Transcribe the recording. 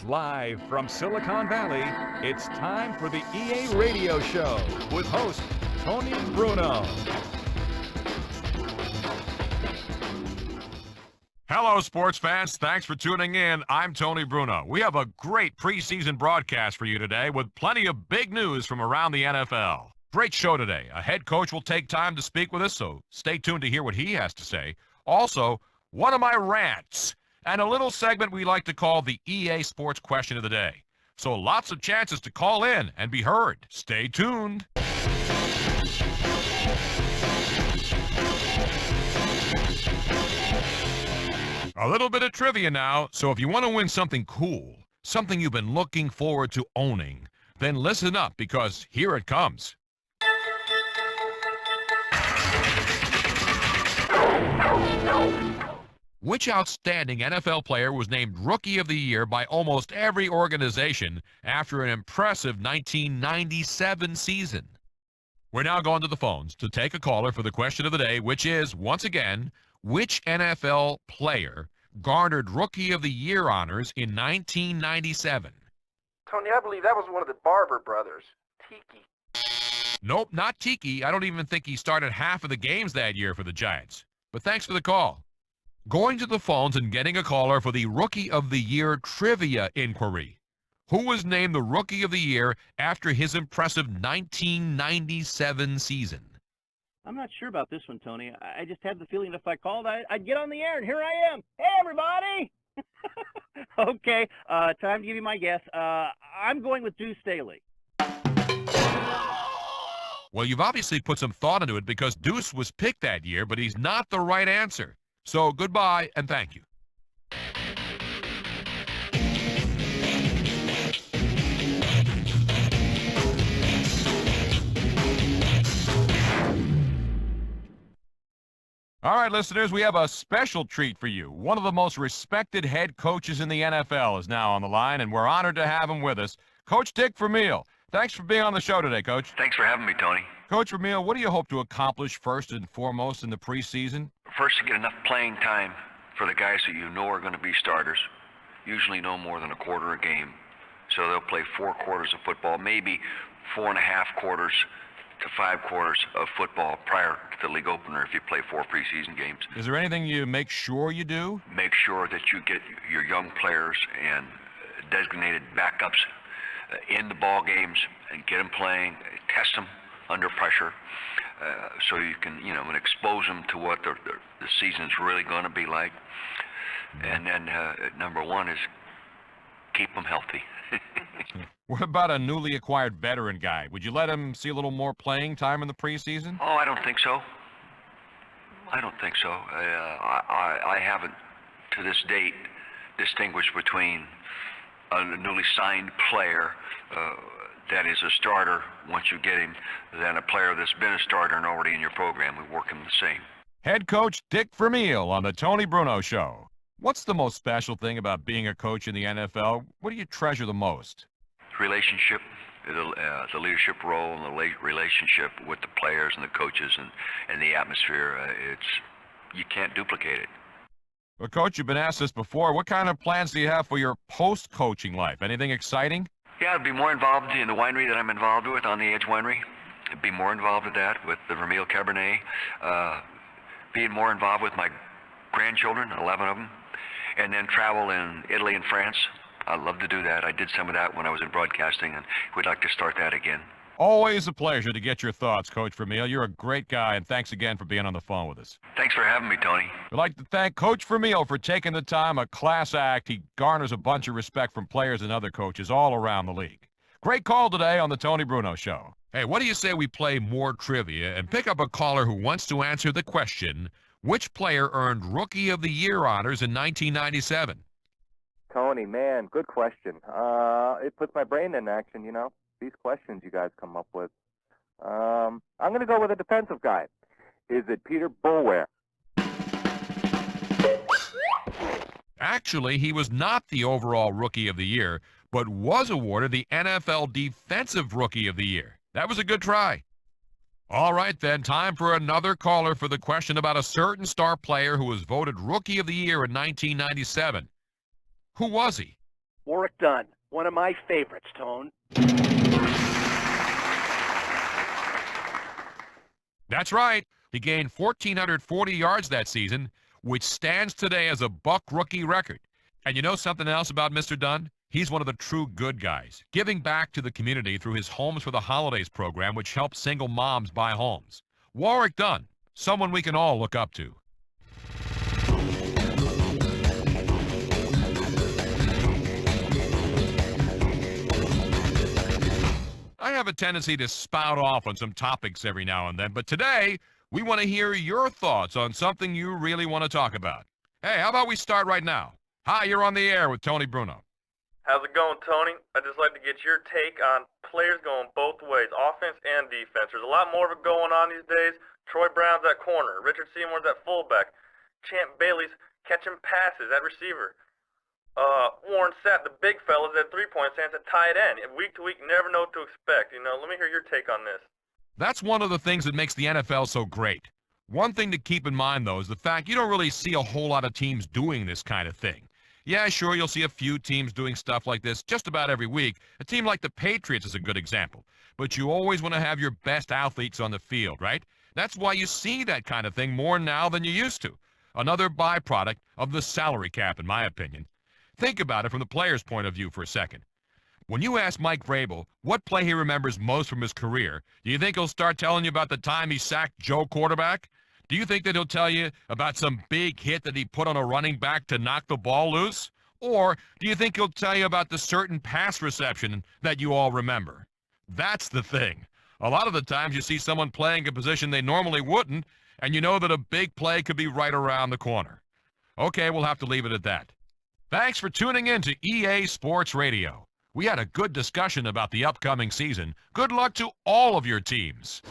Live from Silicon Valley, it's time for the EA Radio Show with host Tony Bruno. Hello, sports fans. Thanks for tuning in. I'm Tony Bruno. We have a great preseason broadcast for you today with plenty of big news from around the NFL. Great show today. A head coach will take time to speak with us, so stay tuned to hear what he has to say. Also, one of my rants and a little segment we like to call the EA Sports Question of the Day. So lots of chances to call in and be heard. Stay tuned. A little bit of trivia now, so if you want to win something cool, something you've been looking forward to owning, then listen up because here it comes. Which outstanding NFL player was named Rookie of the Year by almost every organization after an impressive 1997 season? We're now going to the phones to take a caller for the question of the day, which is, once again, which NFL player garnered Rookie of the Year honors in 1997? Tony, I believe that was one of the Barber brothers, Tiki. Nope, not Tiki. I don't even think he started half of the games that year for the Giants. But thanks for the call. Going to the phones and getting a caller for the Rookie of the Year trivia inquiry. Who was named the Rookie of the Year after his impressive 1997 season? I'm not sure about this one, Tony. I just had the feeling if I called, I'd get on the air, and here I am. Hey, everybody! Okay, time to give you my guess. I'm going with Deuce Staley. Well, you've obviously put some thought into it because Deuce was picked that year, but he's not the right answer. So goodbye and thank you. All right, listeners, we have a special treat for you. One of the most respected head coaches in the NFL is now on the line, and we're honored to have him with us. Coach Dick Vermeil. Thanks for being on the show today, Coach. Thanks for having me, Tony. Coach Vermeil, what do you hope to accomplish first and foremost in the preseason? First, to get enough playing time for the guys that you know are going to be starters, usually no more than a quarter a game. So they'll play 4 quarters of football, maybe 4.5 quarters to 5 quarters of football prior to the league opener if you play 4 preseason games. Is there anything you make sure you do? Make sure that you get your young players and designated backups in the ball games and get them playing, test them under pressure so you can, and expose them to what the season's really going to be like. And then number one is keep them healthy. What about a newly acquired veteran guy? Would you let him see a little more playing time in the preseason? Oh, I don't think so. I haven't, to this date, distinguished between a newly signed player that is a starter once you get him than a player that's been a starter and already in your program. We work him the same. Head coach Dick Vermeil on the Tony Bruno Show. What's the most special thing about being a coach in the NFL? What do you treasure the most? Relationship, the leadership role and the relationship with the players and the coaches and the atmosphere. You can't duplicate it. Well, Coach, you've been asked this before. What kind of plans do you have for your post-coaching life? Anything exciting? Yeah, I'd be more involved in the winery that I'm involved with, On the Edge Winery. I'd be more involved with that, with the Vermeil Cabernet. Being more involved with my grandchildren, 11 of them, and then travel in Italy and France. I'd love to do that. I did some of that when I was in broadcasting, and we'd like to start that again. Always a pleasure to get your thoughts, Coach Vermeil. You're a great guy, and thanks again for being on the phone with us. Thanks for having me, Tony. We'd like to thank Coach Vermeil for taking the time, a class act. He garners a bunch of respect from players and other coaches all around the league. Great call today on the Tony Bruno Show. Hey, what do you say we play more trivia and pick up a caller who wants to answer the question, which player earned Rookie of the Year honors in 1997? Tony, man, good question. It puts my brain in action, these questions you guys come up with. I'm going to go with a defensive guy. Is it Peter Boulware? Actually, he was not the overall Rookie of the Year, but was awarded the NFL Defensive Rookie of the Year. That was a good try. All right, then, time for another caller for the question about a certain star player who was voted Rookie of the Year in 1997. Who was he? Warwick Dunn, one of my favorites, Tone. That's right. He gained 1,440 yards that season, which stands today as a Buck rookie record. And you know something else about Mr. Dunn? He's one of the true good guys, giving back to the community through his Homes for the Holidays program, which helps single moms buy homes. Warwick Dunn, someone we can all look up to. I have a tendency to spout off on some topics every now and then, but today we want to hear your thoughts on something you really want to talk about. Hey, how about we start right now? Hi, you're on the air with Tony Bruno. How's it going, Tony? I'd just like to get your take on players going both ways, offense and defense. There's a lot more of it going on these days. Troy Brown's at corner. Richard Seymour's at fullback. Champ Bailey's catching passes at receiver. Warren Sapp, the big fella's at three-point stance at tight end. Week to week, never know what to expect. Let me hear your take on this. That's one of the things that makes the NFL so great. One thing to keep in mind, though, is the fact you don't really see a whole lot of teams doing this kind of thing. Yeah, sure, you'll see a few teams doing stuff like this just about every week. A team like the Patriots is a good example. But you always want to have your best athletes on the field, right? That's why you see that kind of thing more now than you used to. Another byproduct of the salary cap, in my opinion. Think about it from the player's point of view for a second. When you ask Mike Vrabel what play he remembers most from his career, do you think he'll start telling you about the time he sacked Joe Quarterback? Do you think that he'll tell you about some big hit that he put on a running back to knock the ball loose? Or do you think he'll tell you about the certain pass reception that you all remember? That's the thing. A lot of the times you see someone playing a position they normally wouldn't, and you know that a big play could be right around the corner. Okay, we'll have to leave it at that. Thanks for tuning in to EA Sports Radio. We had a good discussion about the upcoming season. Good luck to all of your teams.